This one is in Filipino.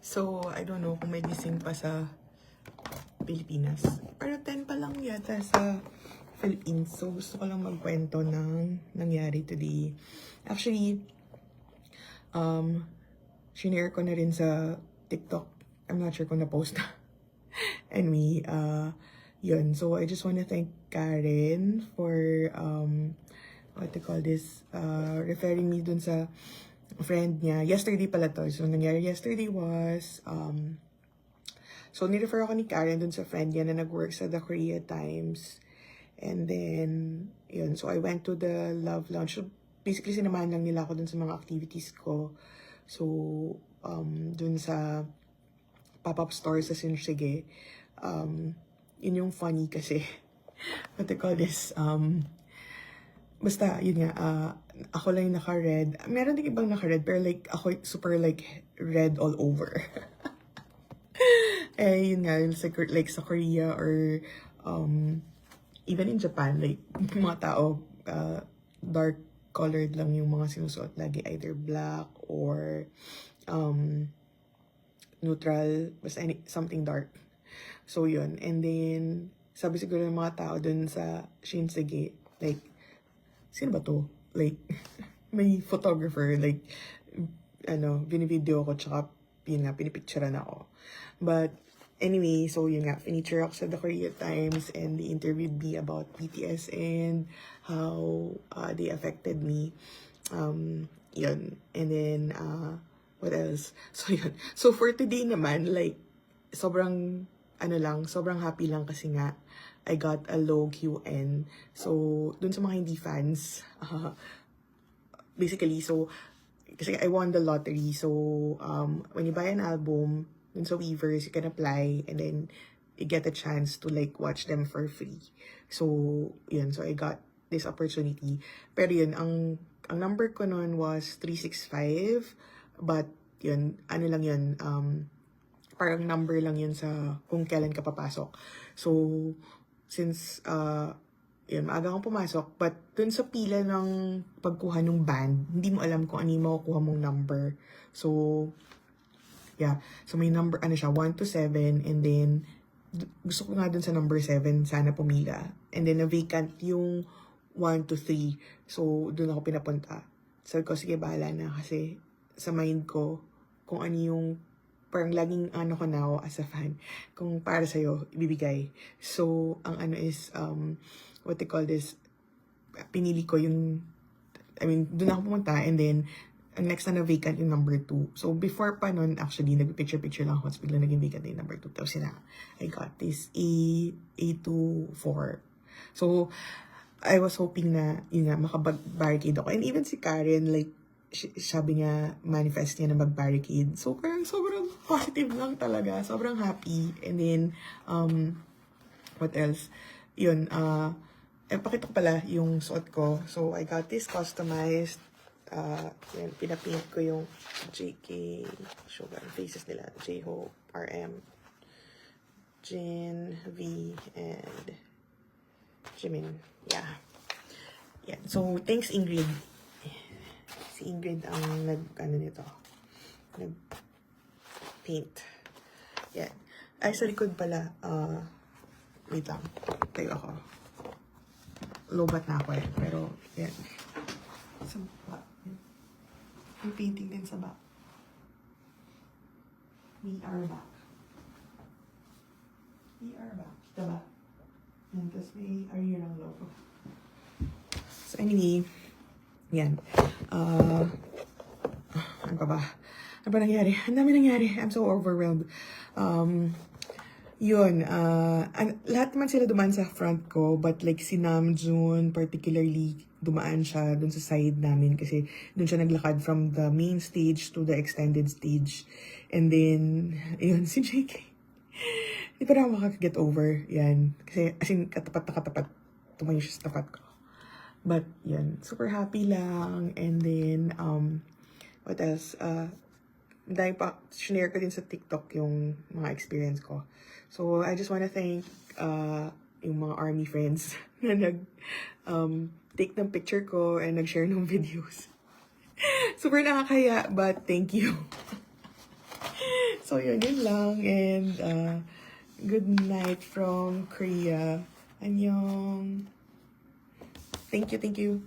So, I don't know kung may gising pa sa Pilipinas. Pero 10 pa lang yata sa Philippines. So, gusto ko lang magkwento ng nangyari today. Actually, shinare ko na rin sa TikTok. I'm not sure kung na-post na. Anyway, yun. So, I just wanna thank Karen for, what to call this, referring me dun sa friend niya. Yesterday pala to. So, nangyari yesterday was, so, nirefer ako ni Karen dun sa friend niya na nag-work sa The Korea Times. And then, yun. So, I went to the Love Lounge. So, basically, sinamahan lang nila ako dun sa mga activities ko. So, dun sa pop-up store sa Sinsige. Yun yung funny kasi, what they call this, basta, yun nga, ako lang yung naka-red. Meron din ibang naka-red, pero like, ako super like, red all over. Eh, yun nga, like sa Korea or, even in Japan, like, mga tao, dark colored lang yung mga sinusuot lagi, either black or, neutral, basta something dark. So, yun. And then, sabi siguro ng mga tao dun sa Shinsegae, like, sino ba to? Like, may photographer, like, binivideo ko, tsaka, yun nga, pinipicturean ako. But, anyway, so yun nga, finiture ako sa The Korea Times and they interviewed me about BTS and how they affected me. Yun. And then, what else? So, yun. So, for today naman, like, sobrang happy lang kasi nga, I got a low QN. So, dun sa mga hindi fans, basically, so, kasi I won the lottery. So, when you buy an album, dun sa Weavers, you can apply, and then, you get a chance to, like, watch them for free. So, yun. So, I got this opportunity. Pero yun, ang number ko nun was 365. But, yun, ano lang yun, parang number lang yun sa kung kailan ka papasok. So, since, yun, maaga akong pumasok, but dun sa pila ng pagkuha ng band, hindi mo alam kung ano yung makukuha mong number. So, yeah. So, may number, 1 to 7, and then, gusto ko nga dun sa number 7, sana pumila. And then, na-vacant yung 1 to 3. So, dun ako pinapunta. Sabi ko, sige, bahala na, kasi sa mind ko, kung ano yung parang laging ko na ako as a fan, kung para sa'yo, ibibigay. So, ang is, what they call this, pinili ko yung, doon ako pumunta, and then, ang next na vacant yung number 2. So, before pa nun, actually, nag-picture lang ako, tapos bigla naging vacant yung number 2. Tapos I got this A24. So, I was hoping na, yun nga, makabag-barricade ako. And even si Karen, like, sabi niya, manifest niya na mag-barricade. So, parang sobrang positive lang talaga. Sobrang happy. And then, what else? Yun, pakita ko pala yung suot ko. So, I got this customized. Yan, pinapaint ko yung JK, show ba, faces nila. J-Hope, RM, Jin, V, and Jimin. Yeah. Yan. So, thanks Ingrid. Si Ingrid ang nag-paint. Yan. Ay, sa likod pala, wait lang. Tayo ako. Lobat na ako eh. Pero, yan. Sa back. May painting din sa back. We are back. We are back. Diba? Yan. Tapos may Ariel ang logo. So, anyway, yan. Ano pa ba? Ano ba nangyari? Ang dami nangyari. I'm so overwhelmed. Yun. Lahat naman sila dumaan sa front ko, but like si Namjoon, particularly, dumaan siya dun sa side namin kasi dun siya naglakad from the main stage to the extended stage. And then, yun, si JK. Hindi pa na ako makaka-get over. Yan. Kasi, as in, katapat na katapat. Tumayo siya sa tapat ko. But, yan. Super happy lang. And then, what else? Dahil pa, share ko din sa TikTok yung mga experience ko. So, I just wanna thank yung mga army friends na take ng picture ko and nag-share ng videos. Super nakakaya, but thank you. So, yun lang. And, good night from Korea. Annyeong. Thank you, thank you.